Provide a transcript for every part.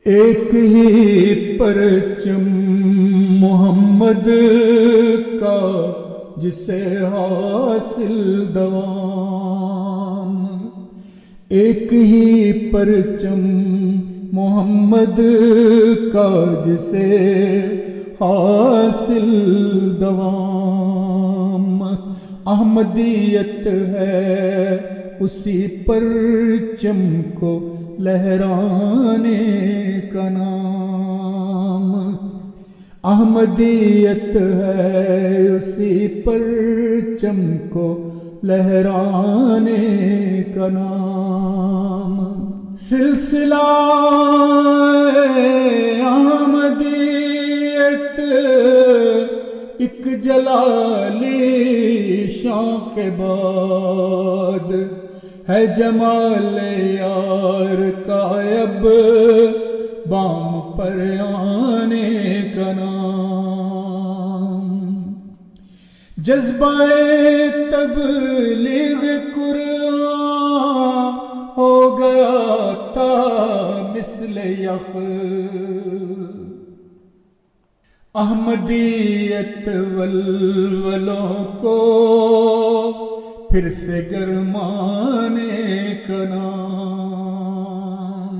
ایک ہی پرچم محمد کا جسے حاصل دوام، ایک ہی پرچم محمد کا جسے حاصل دوام، احمدیت ہے اسی پرچم کو لہرانے کا نام، احمدیت ہے اسی پرچم کو لہرانے کا نام، سلسلہ احمدیت ایک جلالی شان کے بعد ہے، جمال یار کا اب بام پر آنے کا نام، جذبہ تبلیغ قرآن ہو گیا تھا مثل یخ، احمدیت ولولوں کو پھر سے گرمانے کا نام،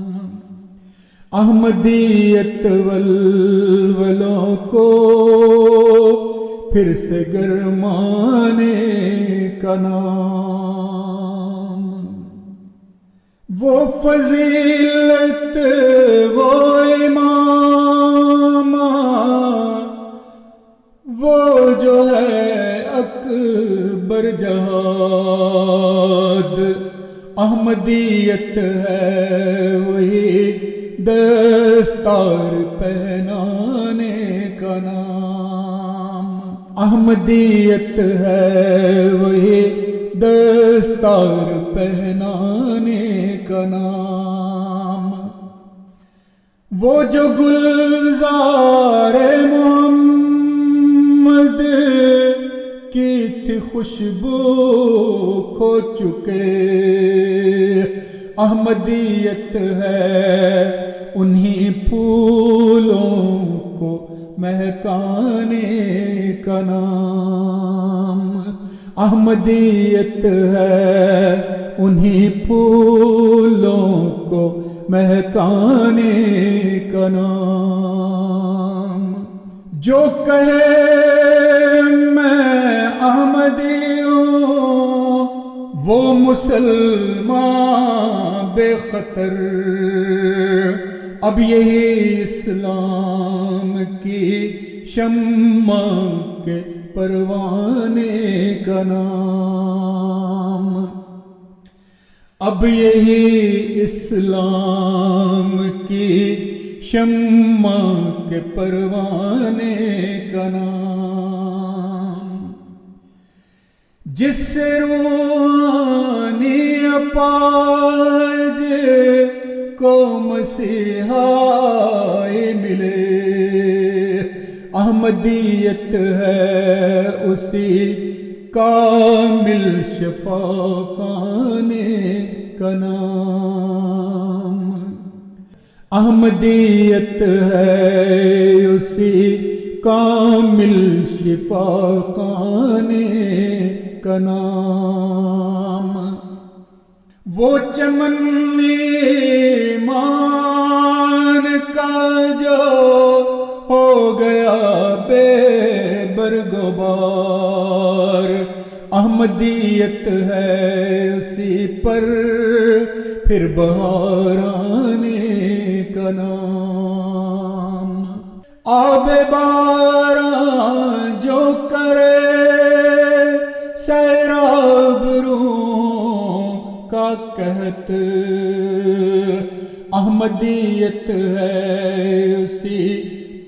احمدیت ولولوں کو پھر سے گرمانے کا نام، وہ فضیلت وہ امام وہ جو ہے اکبر جہاد، احمدیت ہے وہی دستار پہنانے کا نام، احمدیت ہے وہی دستار پہنانے کا نام، وہ جو گلزار محمد کی تھی خوشبو کھو چکے، احمدیت ہے انہی پھولوں کو مہکانے کا نام، احمدیت ہے انہی پھولوں کو مہکانے کا نام، جو کہے میں احمدی ہوں وہ مسلمان بے خطر، اب یہی اسلام کی شمع کے پروانے کا نام، اب یہی اسلام کی شمع کے پروانے کا نام، جس سے روحانی اپاج کو مسیحائی ملے، احمدیت ہے اسی کامل شفاخانے کا نام، احمدیت ہے اسی کامل شفاخانے کا نام، وہ چمن ایمان کا جو ہو گیا بے برگبار، احمدیت ہے اسی پر پھر بہار آنے کا نام، آب باراں جو کرے سیراب روح کا قحط، احمدیت ہے اسی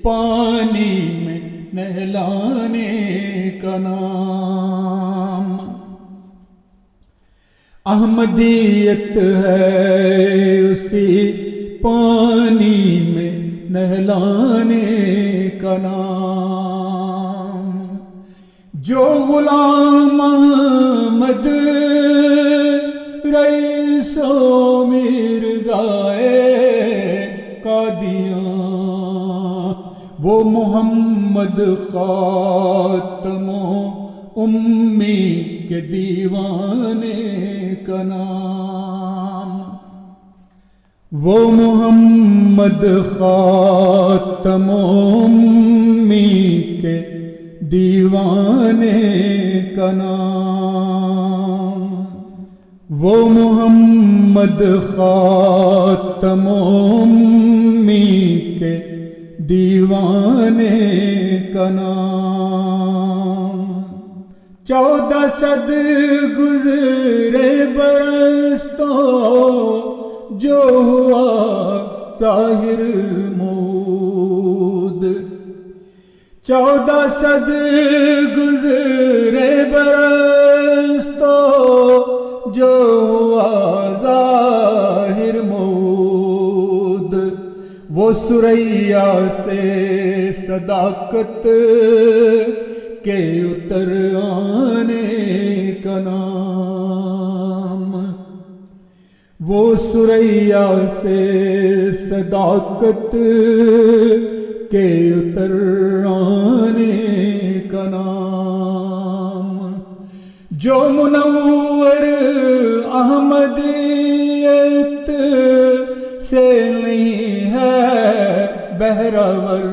پانی میں نہلانے کا نام، احمدیت ہے اسی پانی میں نہلانے کا نام، جو غلام احمد رئیس و مرزائے قادی وہ محمد خاتم امی کے دیوانے کا نام، وہ محمد خاتم امی کے دیوانے کا نام، وہ محمد خاتم امی کے دیوانے کا نام۔ 1400 گزرے برس تو جو ہوا ظاہر مود، 1400 گزرے برس تو جو ہوا ظاہر مود، وہ ثریا سے صداقت کے اتر آنے کا نام، وہ ثریا سے صداقت کے اتر آنے کا نام، جو منور احمدیت سے نہیں ہے بہرور،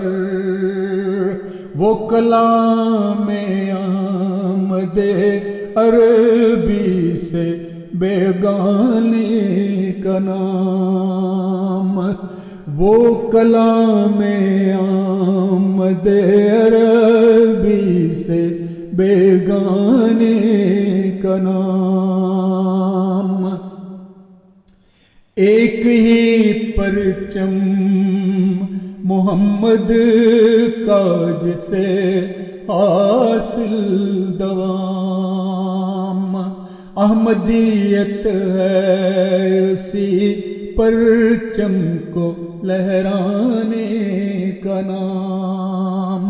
وہ کلام احمد عربی سے بیگانے کا نام، وہ کلام احمد عربی سے بیگانے کا نام، ایک ہی پرچم محمد کا جسے حاصل دوام، احمدیت ہے اسی پرچم کو لہرانے کا نام،